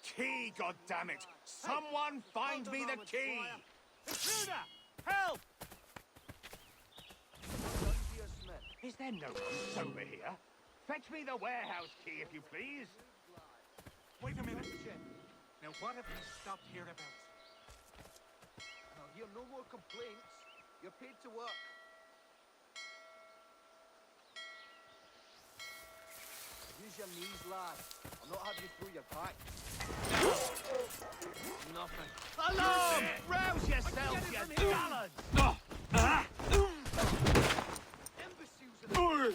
key, goddammit! Someone find me the key! Intruder! Help! Is there no one sober here? Fetch me the warehouse key, if you please. Wait a minute. Now what have we stopped here about? I'll hear no more complaints. You're paid to work. Use your knees, lad. I'll not have you through your back. Nothing. Alarm! Rouse yourself, you gallants! Imbeciles in the water.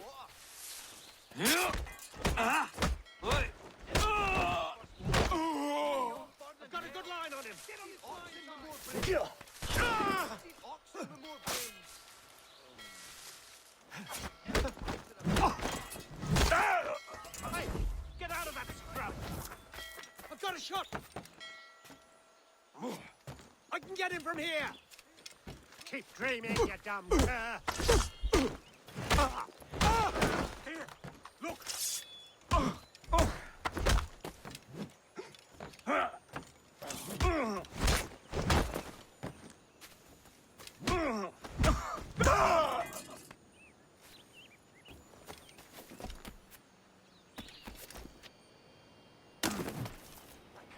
I've got a good line on him. Get on his Oxen with more brains. Oxen with more brains. Hey, get out of that scrub. I've got a shot. I can get him from here. Keep dreaming, you dumb cur. Here, look.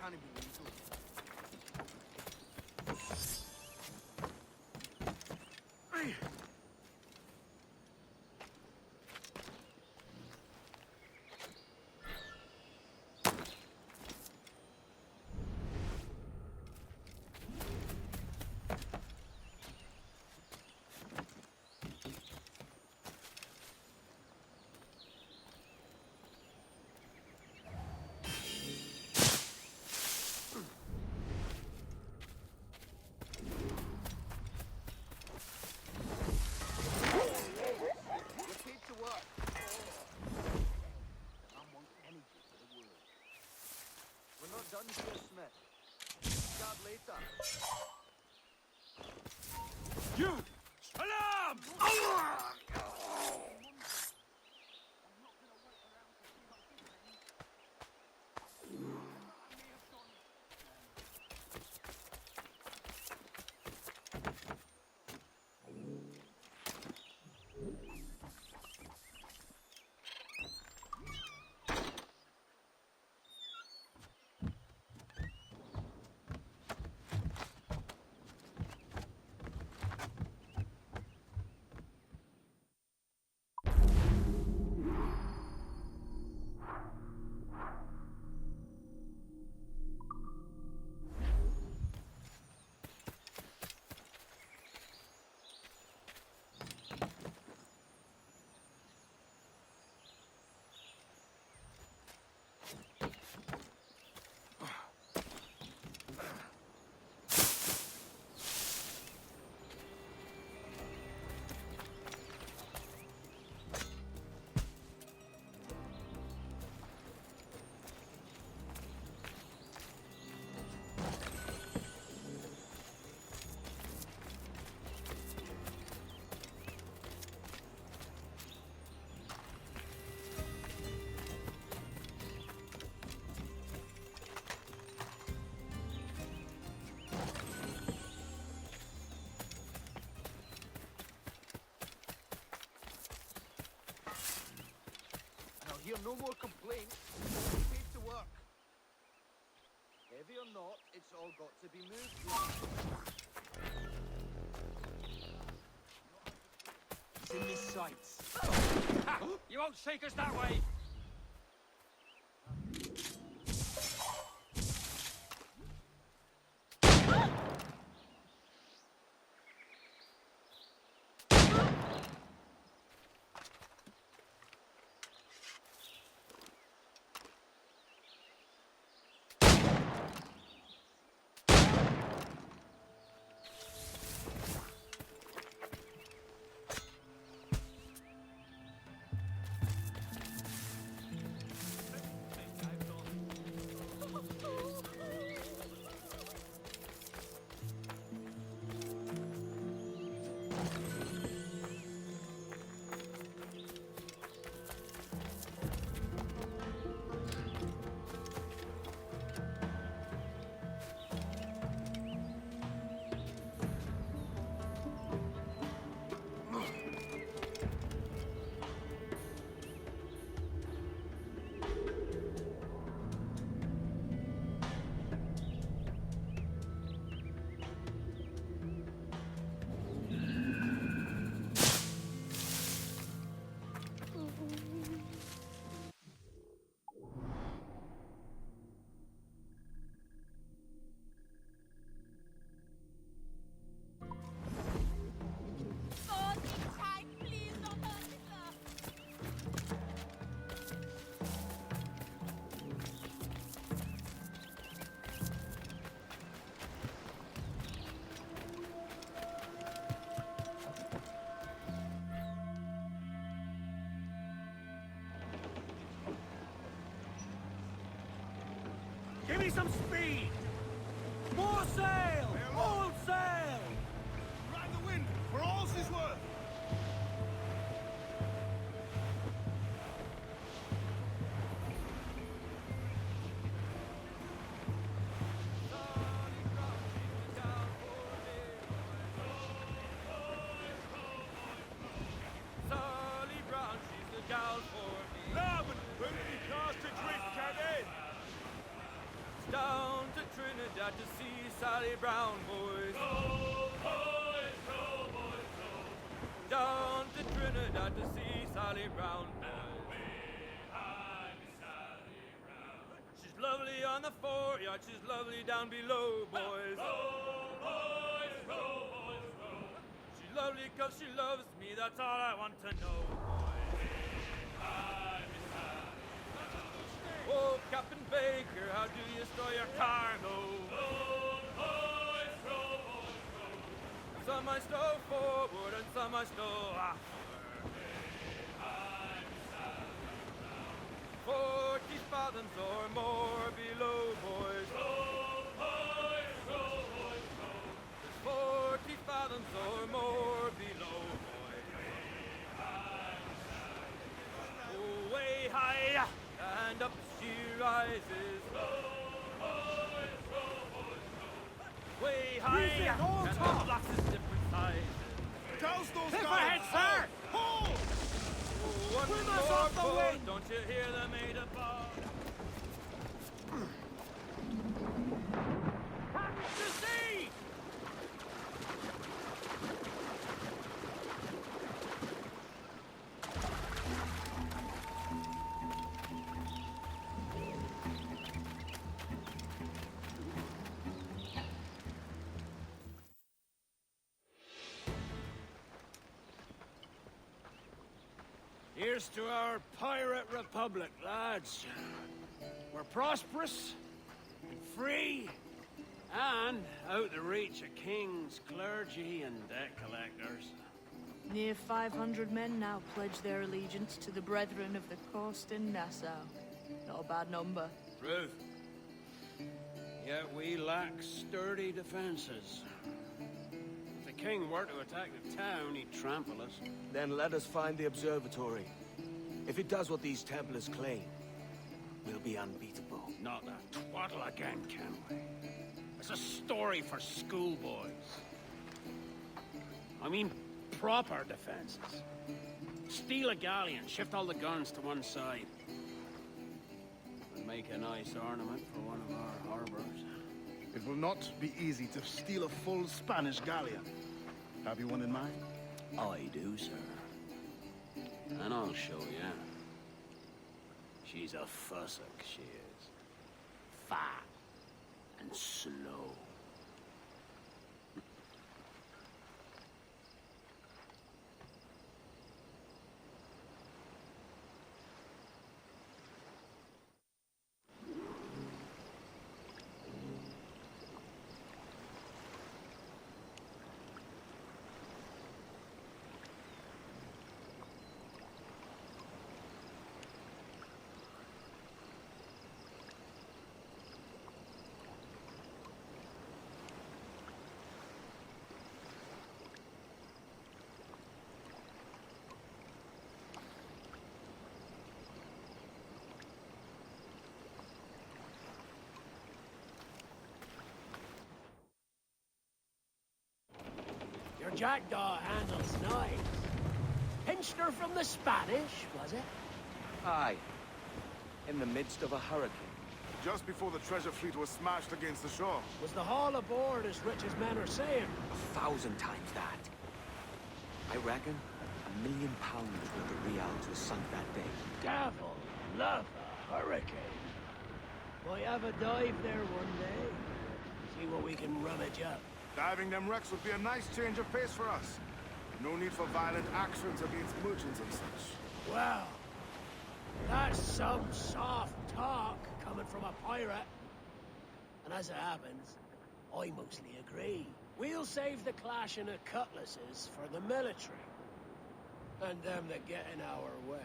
Can't be legal. Done, Sir Smith. Start later. You! Alarm! Hear no more complaints. You're paid to work. Heavy or not, it's all got to be moved. It's in his sights. Ha! You won't shake us that way! some speed! More sail! All sail! Ride the wind, for all she's worth! Sally Brown, she's the gal for me. Love, where did he cast adrift, Cadet? Down to Trinidad to see Sally Brown, boys. Down to Trinidad to see Sally Brown, boys. She's lovely on the foreyard, she's lovely down below, boys. She's lovely 'cause she loves me, that's all I want to know, boys. Oh, Captain Baker, how do you store your cargo? Some I stow forward and some I stow after. 40 fathoms or more below, boys. There's 40 fathoms or more below, boys. Oh, way high and up she rises. Way high Music, all and talk. the blocks is different sizes. Douse those Cliff guys! ahead, sir! Pull! One Swim more us off the pull, wind. don't you hear the maid above? To sea! Here's to our pirate republic, lads. We're prosperous, and free, and out the reach of kings, clergy, and debt collectors. Near 500 men now pledge their allegiance to the Brethren of the Coast in Nassau. Not a bad number. Truth. Yet we lack sturdy defenses. If the king were to attack the town, he'd trample us. Then let us find the observatory. If it does what these Templars claim, we'll be unbeatable. Not that twaddle again, can we? It's a story for schoolboys. I mean, proper defenses. Steal a galleon, shift all the guns to one side. And make a nice ornament for one of our harbors. It will not be easy to steal a full Spanish galleon. Have you one in mind? I do, sir. And I'll show you. She's a fussock, she is. Fat and slow. Your jackdaw handles nice. Pinched her from the Spanish, was it? Aye. In the midst of a hurricane. Just before the treasure fleet was smashed against the shore. Was the haul aboard as rich as men are saying? 1,000 times that. I reckon £1 million worth of reals was sunk that day. Devil love a hurricane. Might have a dive there one day. See what we can rummage up. Diving them wrecks would be a nice change of pace for us. No need for violent actions against merchants and such. Well, that's some soft talk coming from a pirate. And as it happens, I mostly agree. We'll save the clashing of cutlasses for the military. And them that get in our way.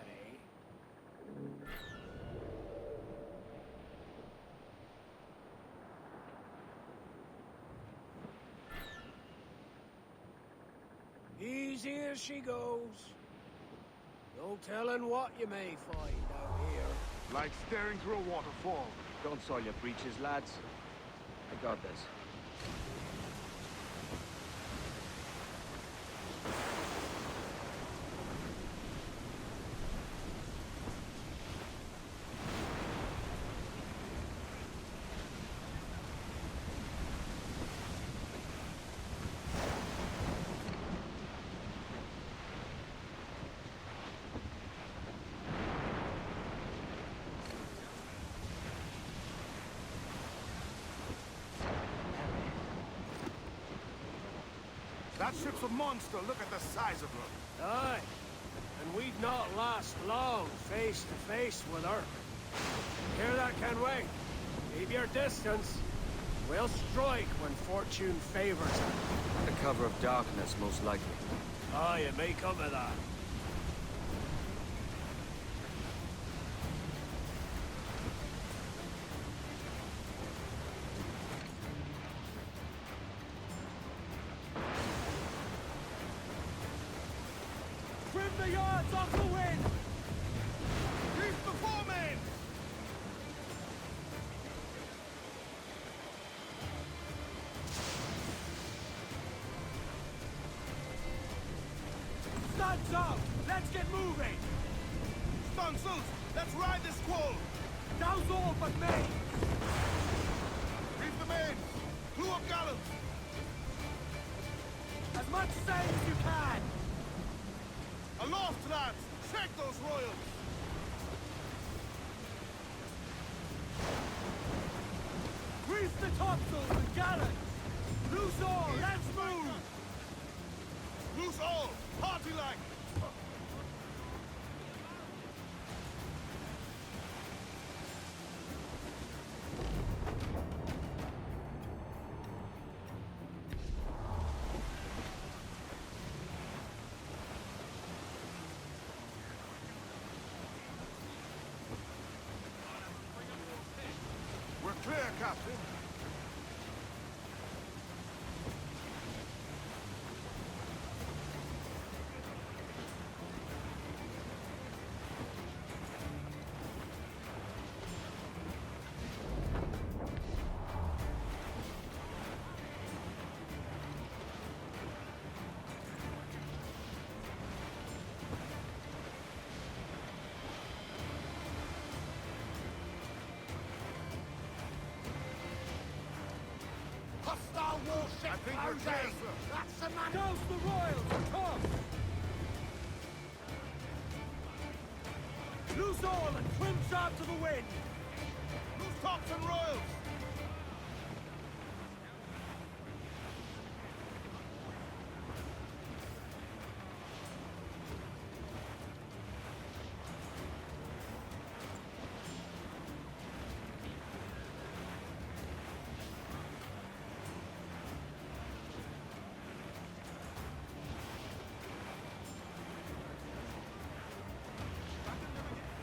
Easy as she goes. No telling what you may find out here. Like staring through a waterfall. Don't soil your breeches, lads. I got this. That ship's a monster. Look at the size of her. Aye. And we'd not last long face to face with her. Hear that, Kenway? Keep your distance. We'll strike when fortune favors us. The cover of darkness, most likely. Aye, it may come to that. Trim the yards off the wind! Reef the foreman! Studs out! Let's get moving! Stunsels, let's ride this squall! Douse all but me! Reef the main! Clew up gallows! As much sail as you can! Aloft, lads! Check those royals! Reef the topsails and gallants! Loose all, let's move! Loose all! Party like! We're clear, Captain. Hostile warship I think we're closing! clear, sir. That's the man! Douse the royals! Come! Loose all and trim sharp to the wind! Loose tops and royals!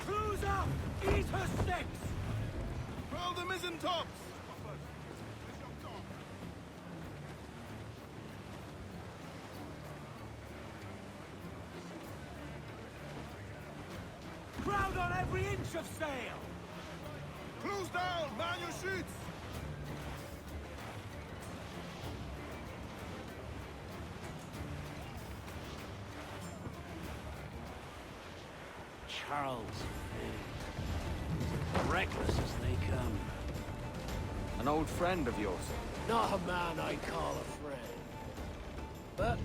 Cruise up! Ease her sticks! Furl the mizzen tops! Crowd on every inch of sail! Close down! Man your sheets! Charles Finn. Reckless as they come. An old friend of yours. Not a man I call a friend. But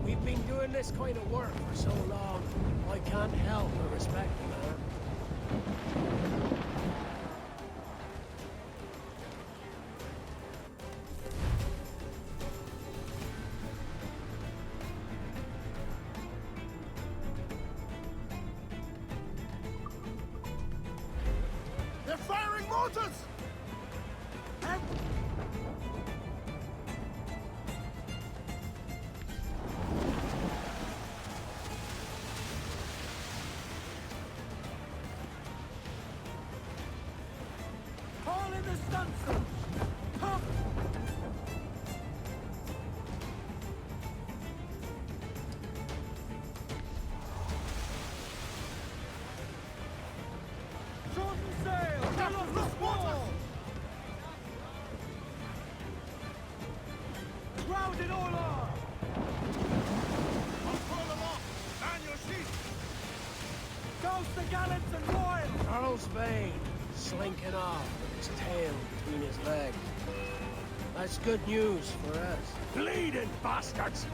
we've been doing this kind of work for so long, I can't help but respect the man. They're firing mortars! Call in the stunsails! Come! Round it all off! I'll pull them off! Man your sheep! Toast the gallants and royals! Charles Vane, slinking off with his tail between his legs. That's good news for us. Bleeding bastards!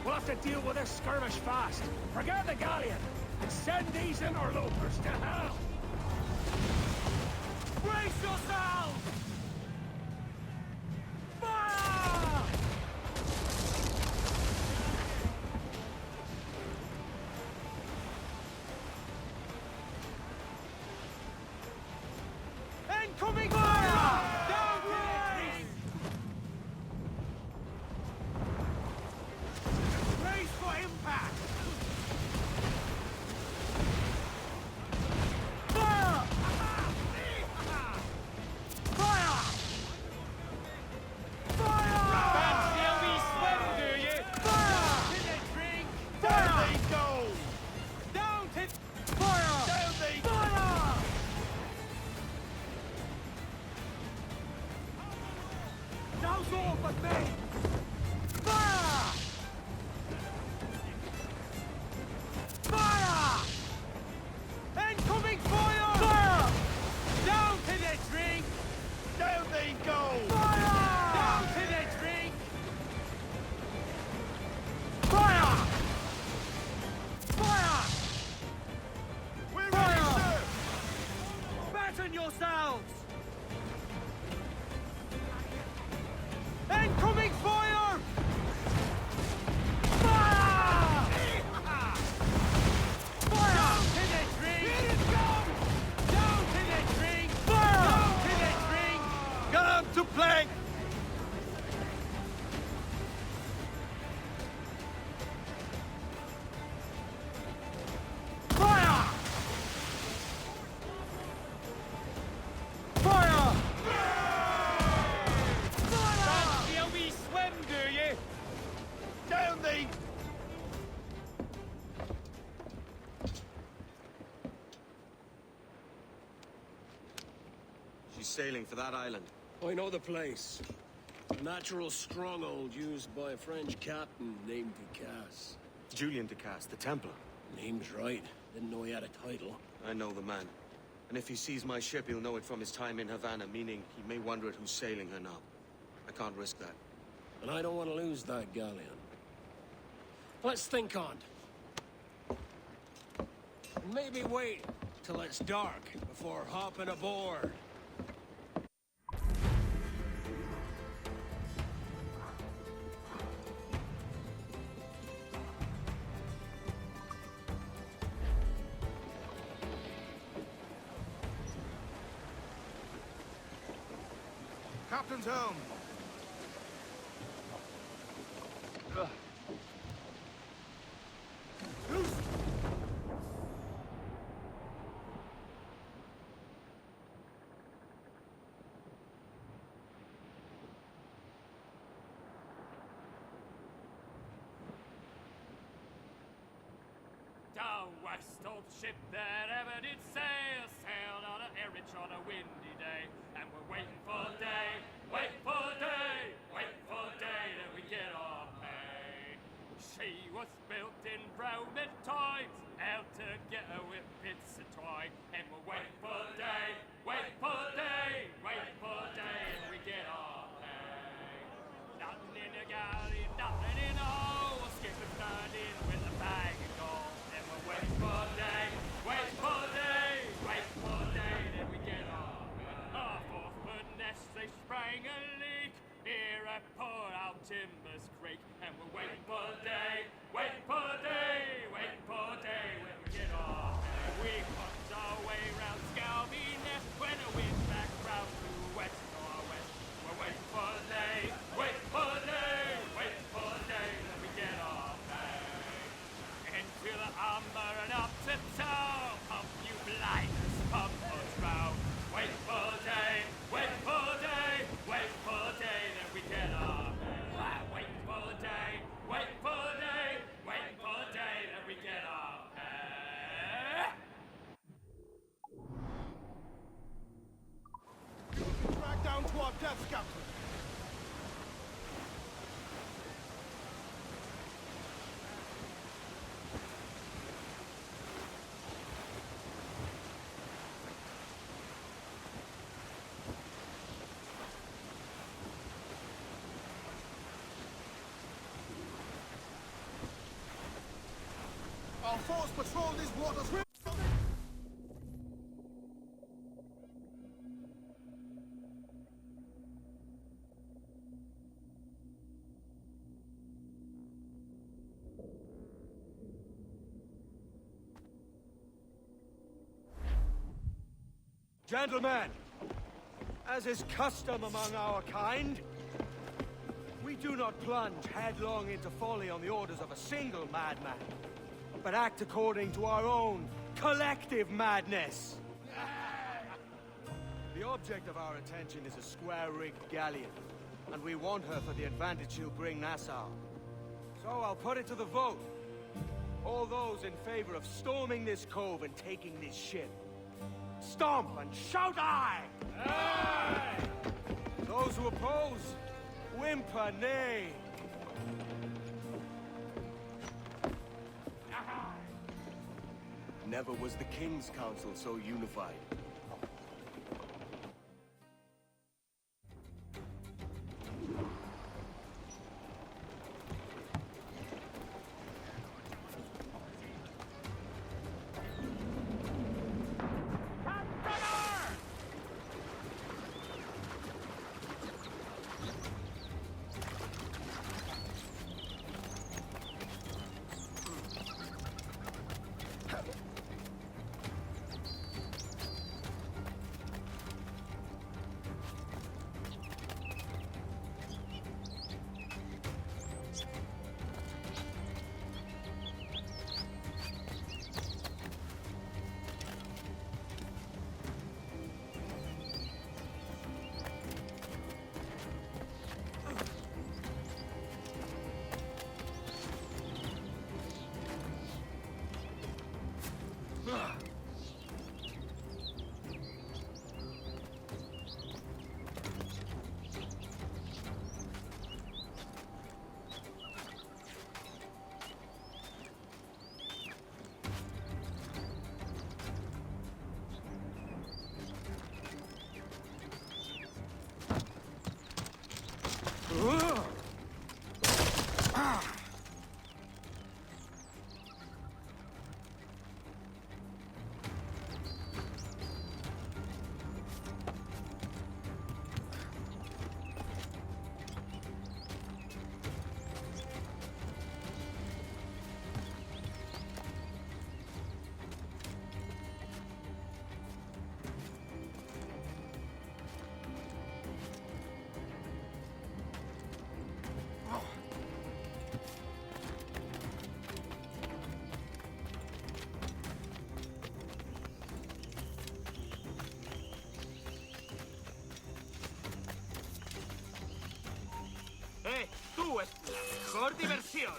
We'll have to deal with this skirmish fast. Forget the galleon, and send these interlopers to hell! Brace yourselves! Fire! Incoming fire! Down to it! Brace for impact! Fire! Fire! Fire! Fancy a wee swim, do you? Fire! Did it drink? Fire! Down they go! Down to fire! Down they go! Fire! Now's all but me! Fire! Fire! Incoming fire! Fire! Down to the drink! Down they go! Fire! Down to the drink! Fire! Fire! We're Fire! ready, sir! Batten yourselves! Incoming fire! Fire! Fire! Down to the drink! Here it comes! Down to the drink! Fire! Down to the drink! Come to plank! Fire! Fire! Fire! Fancy a wee swim, do you? Down they... She's sailing for that island. I know the place. A natural stronghold used by a French captain named Ducasse. Julian Ducasse, the Templar. Name's right. Didn't know he had a title. I know the man. And if he sees my ship, he'll know it from his time in Havana, meaning he may wonder at who's sailing her now. I can't risk that. And I don't want to lose that galleon. Let's think on it. Maybe wait till it's dark before hopping aboard. Captain's helm! Down west old ship that ever did sail, sailed on a Erich on a windy day, and we're waiting for day, wait for day, wait for day that we get our pay. She was built in Roman times, out together with bits of twine, and we're waiting for day, wait for day, wait for day that we get our pay. Nothing in the galley, nothing in the hole, skipping standing with a bag of gold. Wait for day, wait for day, wait for day, then we get on. Our fourth nest, they sprang a leak here at Port Out Timbers Creek, and we're waiting for day, wait for day, wait for day, when we get on. We pumped our way round Scalby Nest when the wind's back round to west northwest. We're waiting for day, wait for day, wait for day, then we get on. Into the umber and up to toe, pump you blinders, pump us round. Wait for day, wait for day, wait for day, then we get up. Wait for day, wait for day, wait for day, then we get up. Our force patrol these waters. Gentlemen, as is custom among our kind, we do not plunge headlong into folly on the orders of a single madman, but act according to our own collective madness. The object of our attention is a square-rigged galleon, and we want her for the advantage she'll bring Nassau. So I'll put it to the vote. All those in favor of storming this cove and taking this ship, stomp and shout aye! Aye! Those who oppose, whimper nay. Never was the King's Council so unified. Tú es la mejor diversión.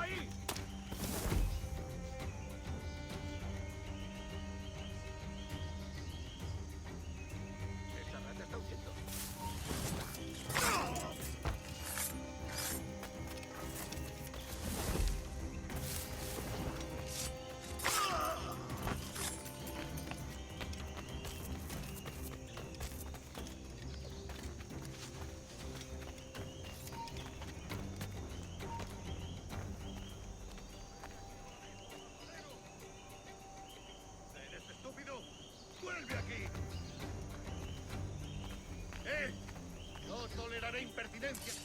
ahí! Esa rata está huyendo. evidencia.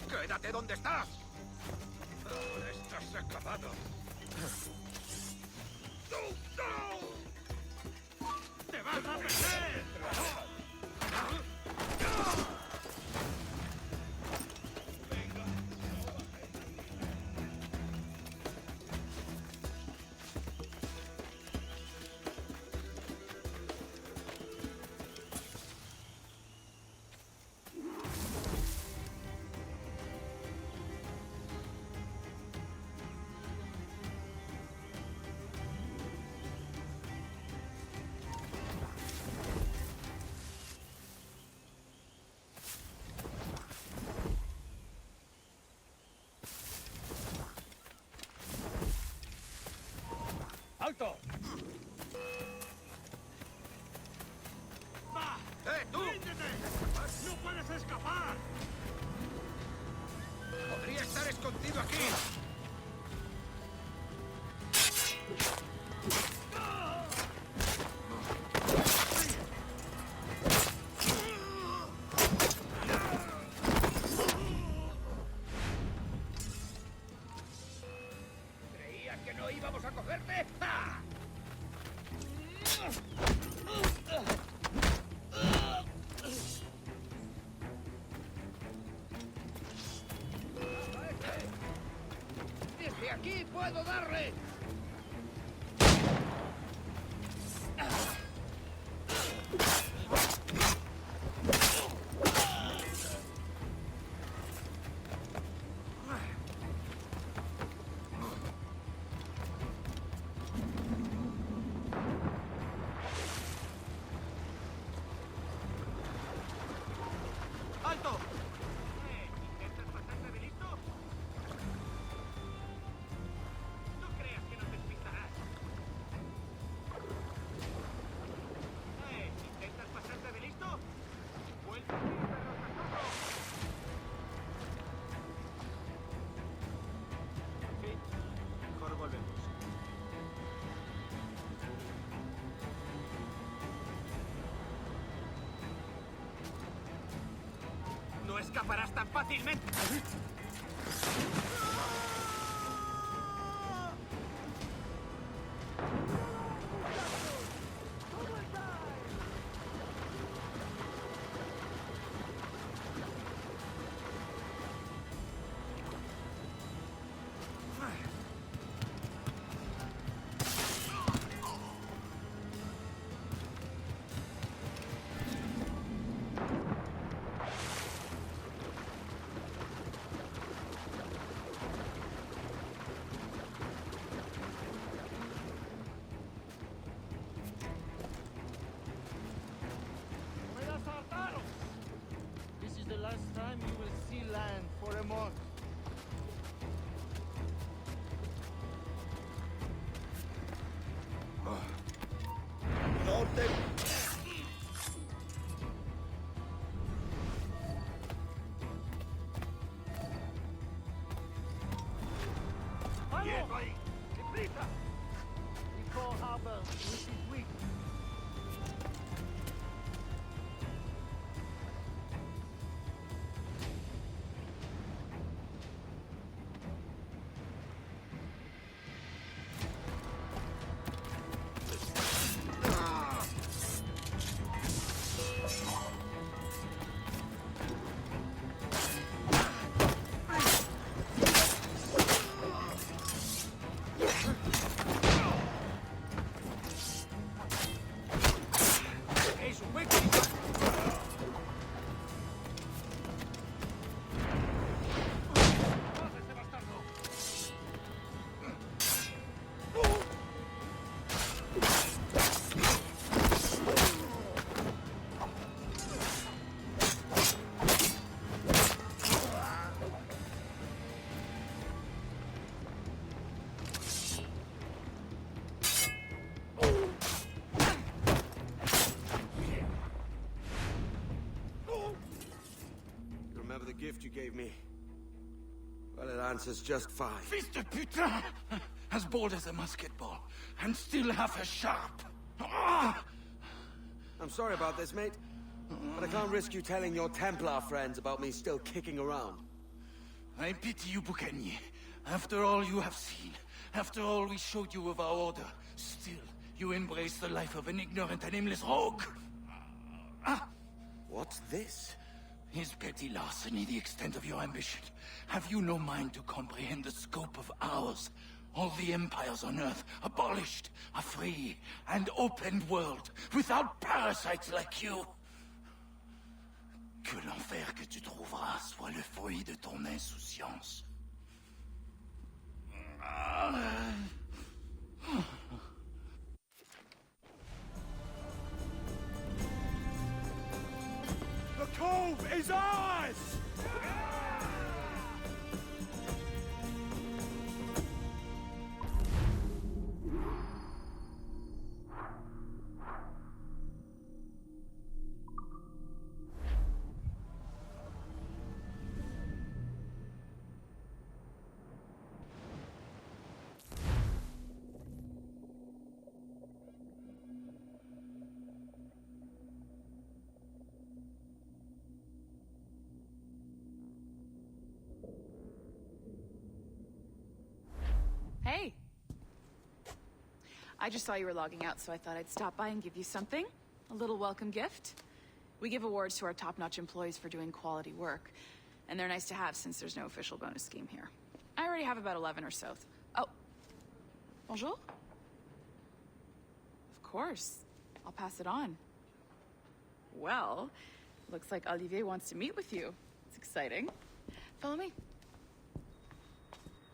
¡Quédate donde estás! Ahora estás acabado. ¡Te vas a perder! ¡Alto! ¡Va! tú! ¡Ríndete! ¡No puedes escapar! Podría estar escondido aquí. ¿Creías que no íbamos a cogerte? ¡Ja! ¡Desde aquí puedo darle! no escaparás tan fácilmente. This is the last time you will see land for a month. We call harbor, which is weak. Remember the gift you gave me? Well, it answers just fine. Fils de putain! As bold as a musket ball, and still half as sharp. Ah! I'm sorry about this, mate. But I can't risk you telling your Templar friends about me still kicking around. I pity you, Boucanier. After all you have seen, after all we showed you of our order, still you embrace the life of an ignorant and aimless rogue. Ah! What's this? Is petty larceny the extent of your ambition? Have you no mind to comprehend the scope of ours? All the empires on Earth abolished, a free and open world, without parasites like you. Que l'enfer que tu trouveras soit le fruit de ton insouciance. The cove is ours! Hey. I just saw you were logging out, so I thought I'd stop by and give you something. A little welcome gift. We give awards to our top-notch employees for doing quality work, and they're nice to have since there's no official bonus scheme here. I already have about 11 or so. Oh. Bonjour? Of course. I'll pass it on. Well, looks like Olivier wants to meet with you. It's exciting. Follow me.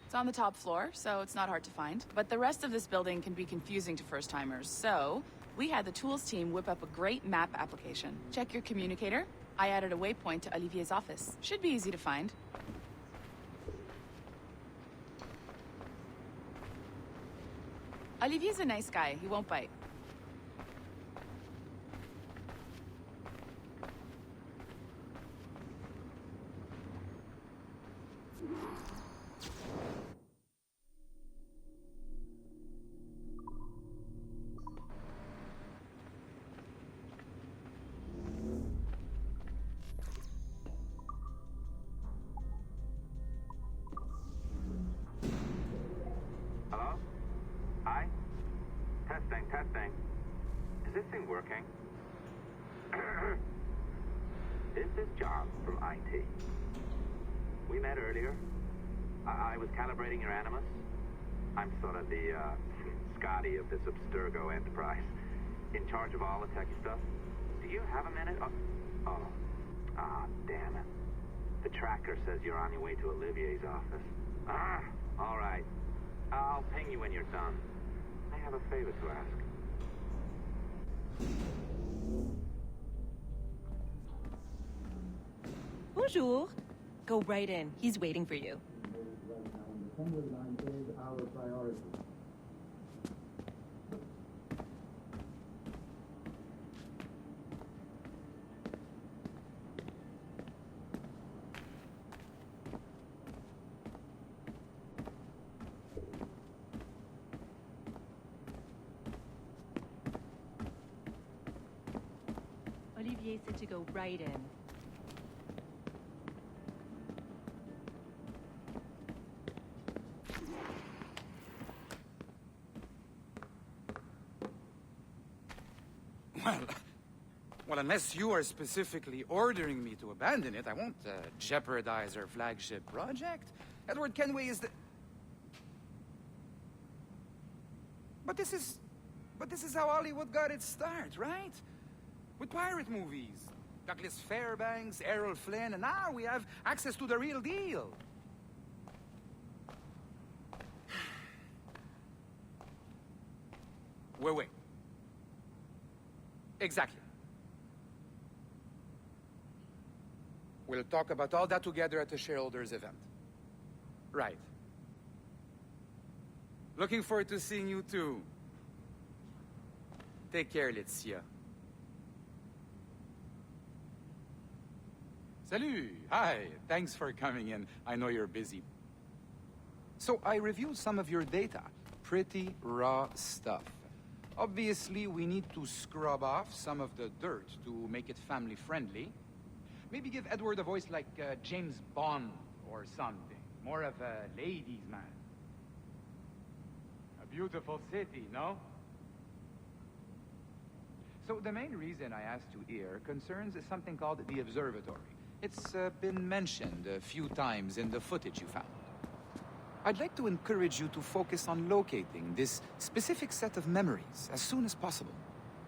It's on the top floor, so it's not hard to find. But the rest of this building can be confusing to first-timers, so we had the tools team whip up a great map application. Check your communicator. I added a waypoint to Olivier's office. Should be easy to find. Olivier's a nice guy. He won't bite. working? This is John from IT. We met earlier. I was calibrating your Animus. I'm sort of the, Scotty of this Abstergo enterprise. In charge of all the techie stuff. Do you have a minute? Damn it. The tracker says you're on your way to Olivier's office. All right. I'll ping you when you're done. I have a favor to ask. Bonjour. Go right in. He's waiting for you. Olivier said to go right in. Well, unless you are specifically ordering me to abandon it, I won't jeopardize our flagship project. Edward Kenway is the... But this is how Hollywood got its start, right? With pirate movies. Douglas Fairbanks, Errol Flynn, and now we have access to the real deal. Wait. Exactly. We'll talk about all that together at the shareholders event. Right. Looking forward to seeing you too. Take care, Laetitia. Salut! Hi, thanks for coming in. I know you're busy. So I reviewed some of your data. Pretty raw stuff. Obviously, we need to scrub off some of the dirt to make it family-friendly. Maybe give Edward a voice like James Bond or something. More of a ladies' man. A beautiful city, no? So the main reason I asked you here concerns something called the Observatory. It's been mentioned a few times in the footage you found. I'd like to encourage you to focus on locating this specific set of memories as soon as possible.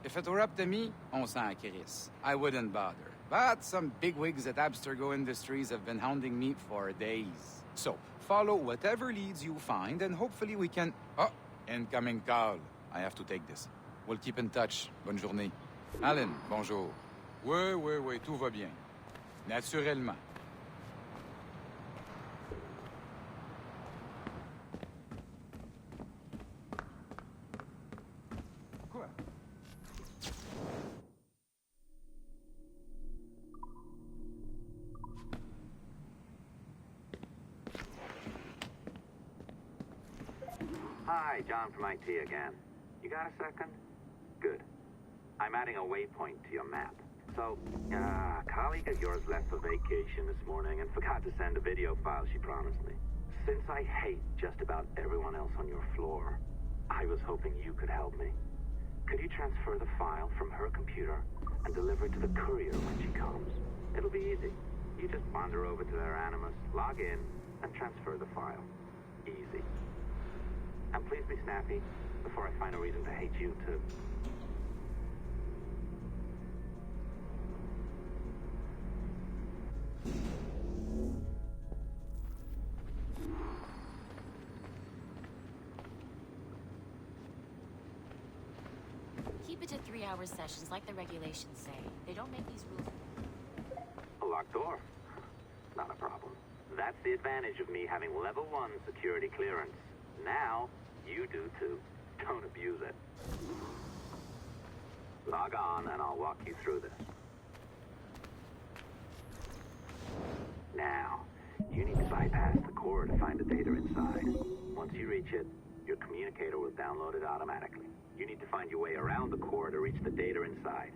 If it were up to me, on s'en crisse. I wouldn't bother. But some bigwigs at Abstergo Industries have been hounding me for days. So, follow whatever leads you find, and hopefully we can... Oh, incoming call. I have to take this. We'll keep in touch. Bonne journée. Alan, bonjour. Oui, tout va bien. Naturellement. Quoi? Hi, John from IT again. You got a second? Good. I'm adding a waypoint to your map. So, a colleague of yours left for vacation this morning and forgot to send a video file she promised me. Since I hate just about everyone else on your floor, I was hoping you could help me. Could you transfer the file from her computer and deliver it to the courier when she comes? It'll be easy. You just wander over to their Animus, log in, and transfer the file. Easy. And please be snappy before I find a reason to hate you, too. Keep it to 3-hour sessions like the regulations say. They don't make these rules. A locked door? Not a problem. That's the advantage of me having level 1 security clearance. Now, you do too. Don't abuse it. Log on and I'll walk you through this. Now, you need to bypass the core to find the data inside. Once you reach it, your communicator will download it automatically. You need to find your way around the core to reach the data inside.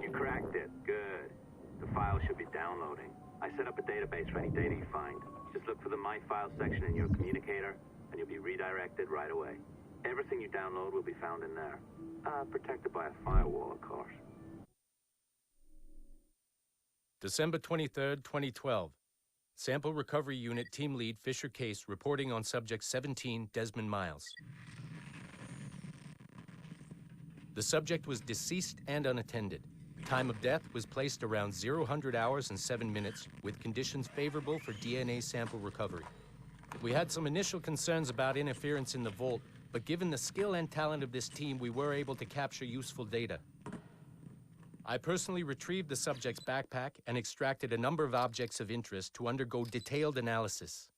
You cracked it. Good. The file should be downloading. I set up a database for any data you find. Just look for the My Files section in your communicator, and you'll be redirected right away. Everything you download will be found in there. Protected by a firewall, of course. December 23rd, 2012. Sample Recovery Unit Team Lead Fisher Case reporting on Subject 17, Desmond Miles. The subject was deceased and unattended. Time of death was placed around 0000 hours and 7 minutes, with conditions favorable for DNA sample recovery. We had some initial concerns about interference in the vault, but given the skill and talent of this team, we were able to capture useful data. I personally retrieved the subject's backpack and extracted a number of objects of interest to undergo detailed analysis.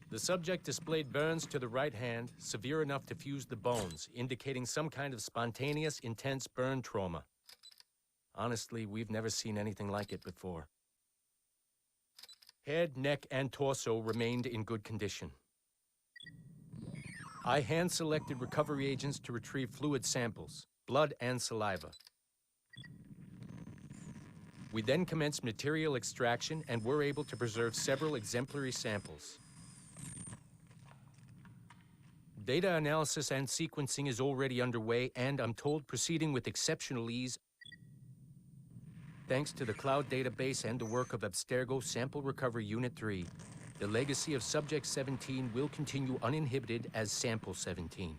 The subject displayed burns to the right hand, severe enough to fuse the bones, indicating some kind of spontaneous, intense burn trauma. Honestly, we've never seen anything like it before. Head, neck, and torso remained in good condition. I hand-selected recovery agents to retrieve fluid samples, blood and saliva. We then commenced material extraction and were able to preserve several exemplary samples. Data analysis and sequencing is already underway, and I'm told proceeding with exceptional ease thanks to the cloud database and the work of Abstergo Sample Recovery Unit 3. The legacy of Subject 17 will continue uninhibited as Sample 17.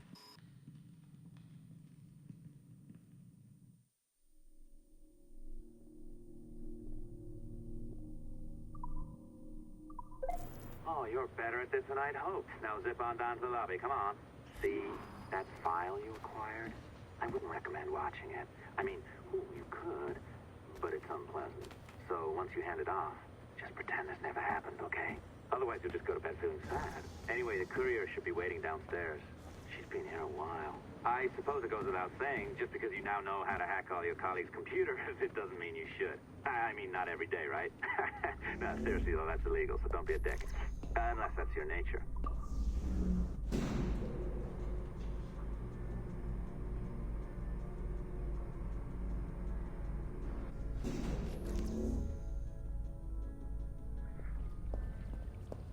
Oh, you're better at this than I'd hoped. Now zip on down to the lobby. Come on. See that file you acquired? I wouldn't recommend watching it. I mean, you could, but it's unpleasant. So once you hand it off, just pretend this never happened, okay? Otherwise, you'll just go to bed feeling sad. Anyway, the courier should be waiting downstairs. She's been here a while. I suppose it goes without saying, just because you now know how to hack all your colleagues' computers, it doesn't mean you should. I mean, not every day, right? No, seriously, though, that's illegal, so don't be a dick. Unless that's your nature.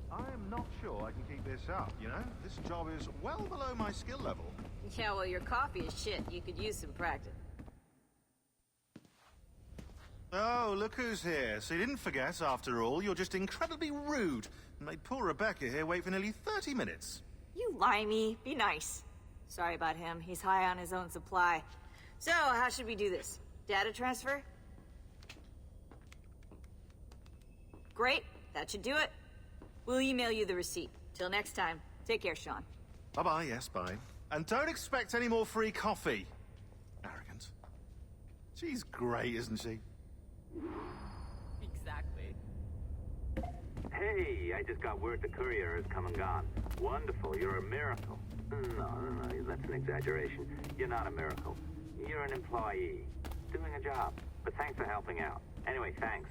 I am not sure I can keep this up, you know? This job is well below my skill level. Yeah, well, your coffee is shit. You could use some practice. Oh, look who's here. So you didn't forget, after all, you're just incredibly rude and made poor Rebecca here wait for nearly 30 minutes. You limey. Be nice. Sorry about him. He's high on his own supply. So, how should we do this? Data transfer? Great. That should do it. We'll email you the receipt. Till next time. Take care, Sean. Bye-bye, yes, bye. And don't expect any more free coffee. Arrogant. She's great, isn't she? Exactly. Hey, I just got word the courier has come and gone. Wonderful, you're a miracle. No, that's an exaggeration. You're not a miracle. You're an employee, doing a job. But thanks for helping out. Anyway, thanks.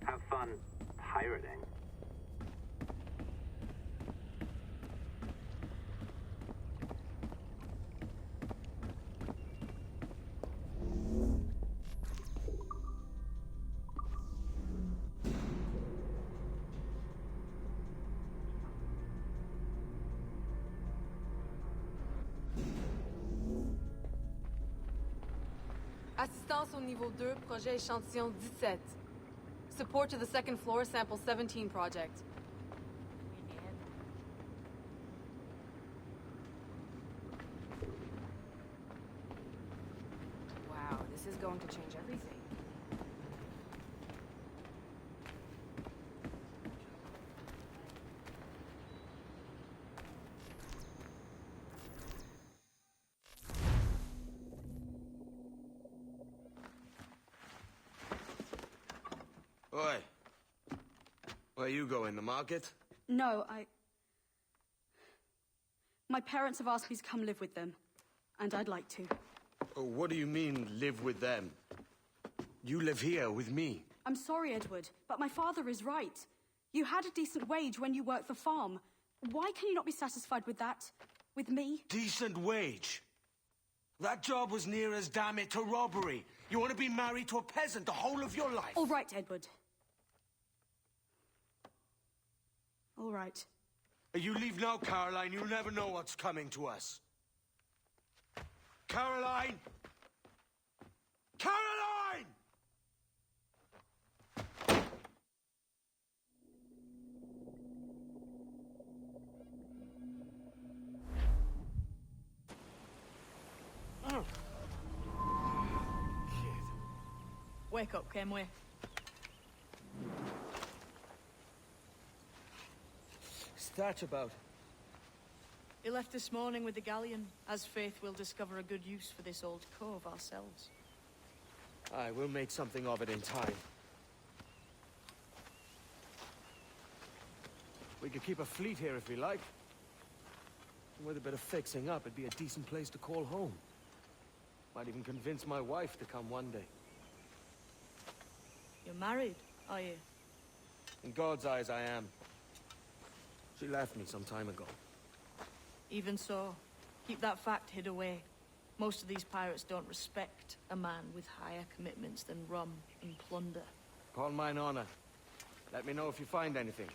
Have fun pirating. Assistance au niveau 2, projet échantillon 17. Support to the second floor, sample 17 project. Wow, this is going to change everything. Oi. Where you going, the market? No, my parents have asked me to come live with them, and I'd like to. Oh, what do you mean, live with them? You live here with me. I'm sorry, Edward, but my father is right. You had a decent wage when you worked the farm. Why can you not be satisfied with that? With me? Decent wage? That job was near as damn it to robbery. You want to be married to a peasant the whole of your life? All right, Edward. All right. You leave now, Caroline, you'll never know what's coming to us. Caroline! Caroline! Oh. Wake up, Kenway. What's that about? He left this morning with the galleon. As faith, we'll discover a good use for this old cove ourselves. Aye, we'll make something of it in time. We could keep a fleet here if we like. And with a bit of fixing up, it'd be a decent place to call home. Might even convince my wife to come one day. You're married, are you? In God's eyes, I am. She left me some time ago. Even so, keep that fact hid away. Most of these pirates don't respect a man with higher commitments than rum and plunder. Call mine honor. Let me know if you find anything.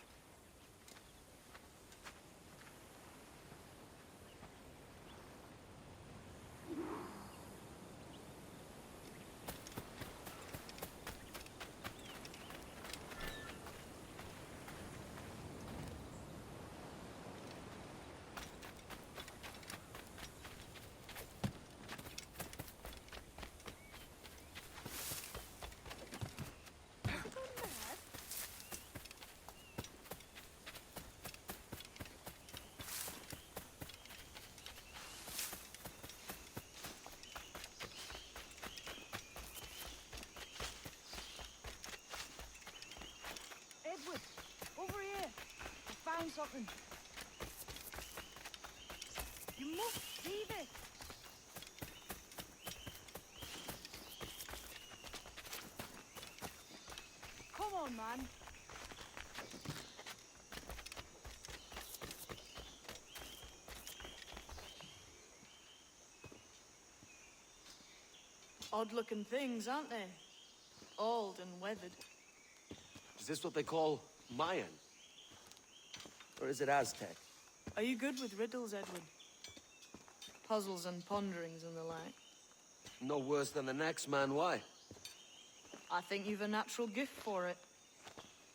Edward, over here. I found something. You must see this. Come on, man. Odd-looking things, aren't they? Old and weathered. Is this what they call Mayan? Or is it Aztec? Are you good with riddles, Edward? Puzzles and ponderings and the like? No worse than the next man, why? I think you've a natural gift for it.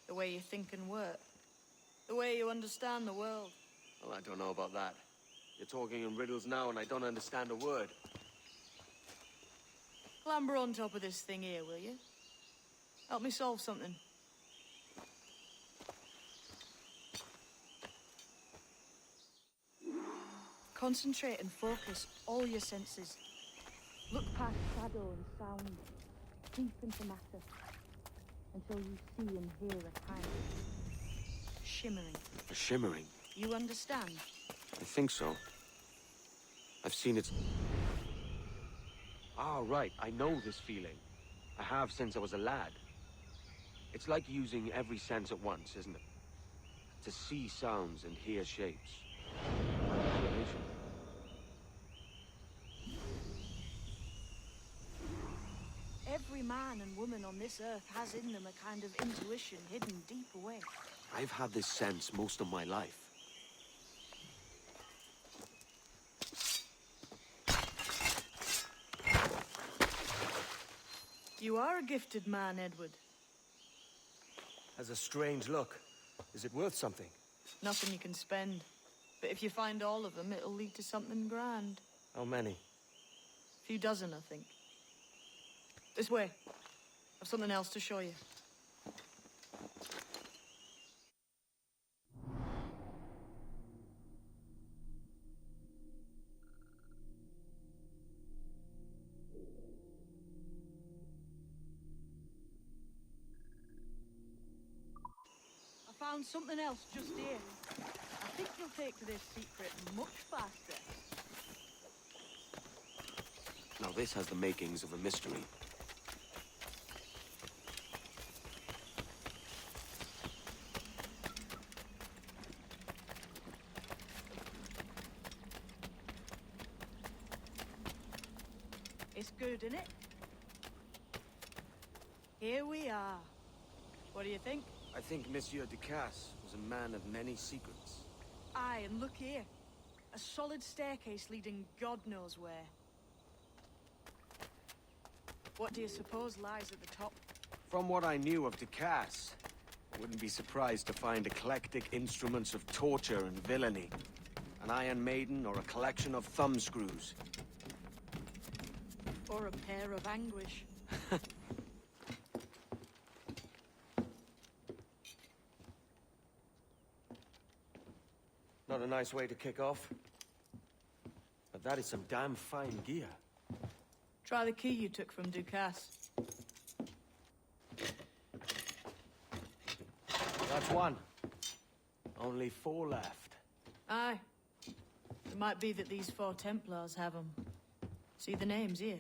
The way you think and work. The way you understand the world. Well, I don't know about that. You're talking in riddles now and I don't understand a word. Clamber on top of this thing here, will you? Help me solve something. Concentrate and focus all your senses. Look past shadow and sound, deep into matter, until you see and hear a kind of shimmering. A shimmering? You understand? I think so. I've seen it. Ah, right. I know this feeling. I have since I was a lad. It's like using every sense at once, isn't it? To see sounds and hear shapes. Every man and woman on this earth has in them a kind of intuition hidden deep away. I've had this sense most of my life. You are a gifted man, Edward. Has a strange look. Is it worth something? Nothing you can spend. But if you find all of them, it'll lead to something grand. How many? A few dozen, I think. This way. I've something else to show you. I found something else just here. I think you'll take to this secret much faster. Now this has the makings of a mystery. It's good, isn't it? Here we are. What do you think? I think Monsieur Ducasse was a man of many secrets. Aye, and look here. A solid staircase leading God knows where. What do you suppose lies at the top? From what I knew of Ducasse, I wouldn't be surprised to find eclectic instruments of torture and villainy. An Iron Maiden or a collection of thumbscrews. Or a pair of anguish. Not a nice way to kick off. But that is some damn fine gear. Try the key you took from Ducasse. That's one. Only 4 left. Aye. It might be that these 4 Templars have them. See the names here?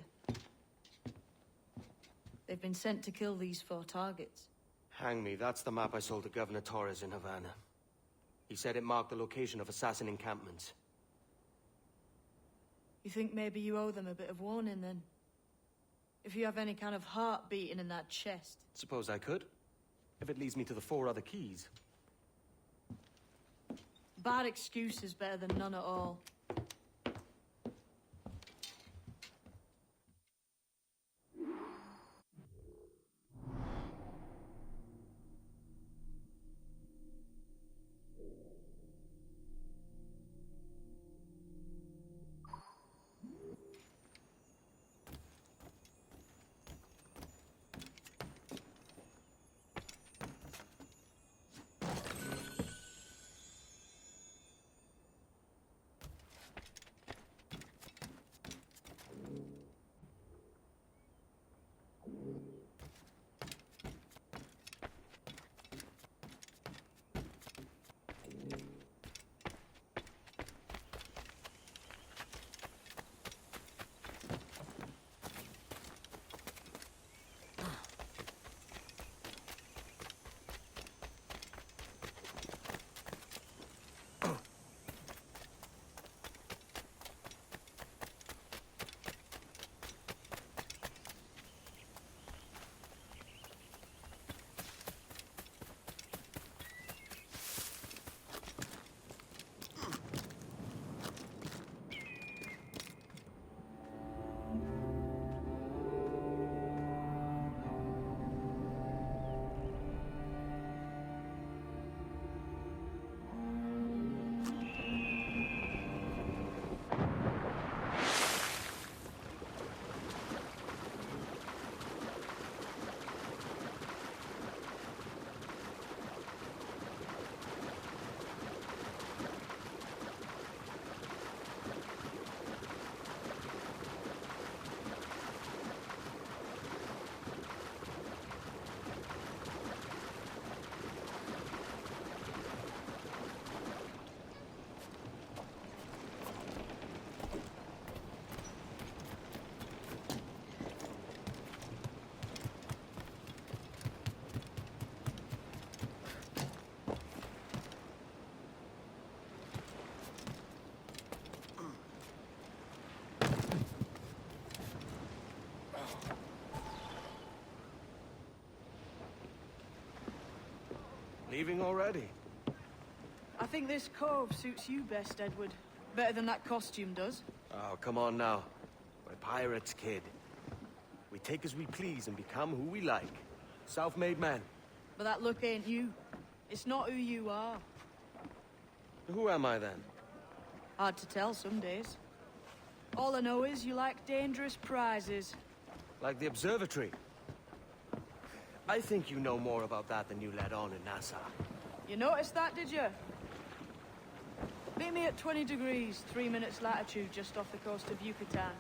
They've been sent to kill these 4 targets. Hang me, that's the map I sold to Governor Torres in Havana. He said it marked the location of assassin encampments. You think maybe you owe them a bit of warning, then? If you have any kind of heart beating in that chest. Suppose I could. If it leads me to the 4 other keys. Bad excuse is better than none at all. Leaving already? I think this cove suits you best, Edward. Better than that costume does. Oh, come on now. We're pirates, kid. We take as we please and become who we like. Self-made men. But that look ain't you. It's not who you are. Who am I, then? Hard to tell some days. All I know is you like dangerous prizes. Like the observatory. I think you know more about that than you let on in Nassau. You noticed that, did you? Meet me at 20 degrees, 3 minutes latitude just off the coast of Yucatan.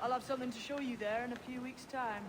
I'll have something to show you there in a few weeks' time.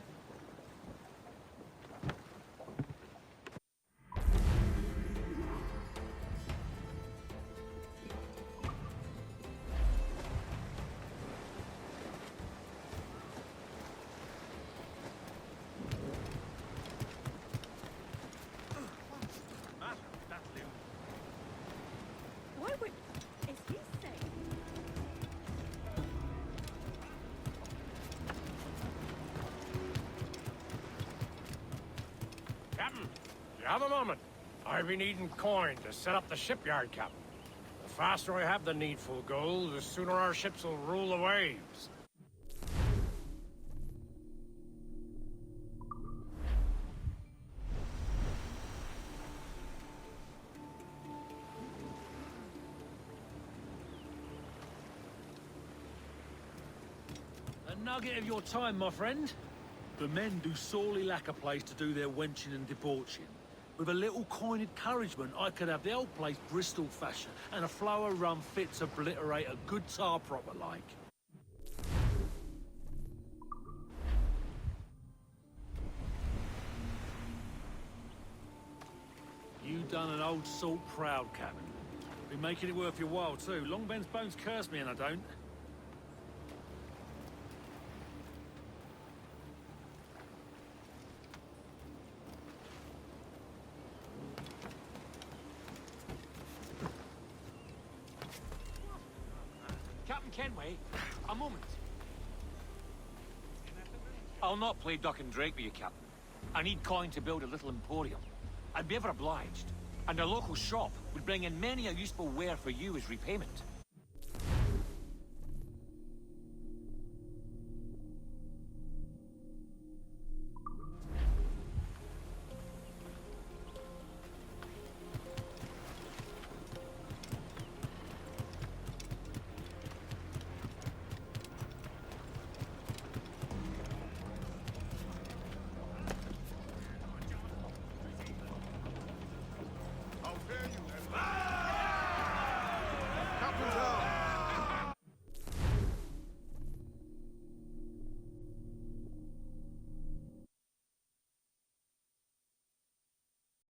Have a moment. I've been needing coin to set up the shipyard, Captain. The faster I have the needful gold, the sooner our ships will rule the waves. A nugget of your time, my friend. The men do sorely lack a place to do their wenching and debauching. With a little coin encouragement, I could have the old place Bristol fashion, and a flow of rum fit to obliterate a good tar proper like. You done an old salt proud, Captain. Been making it worth your while, too. Long Ben's bones curse me and I don't. Captain Kenway, a moment. I'll not play duck and drake with you, Captain. I need coin to build a little emporium. I'd be ever obliged. And a local shop would bring in many a useful ware for you as repayment.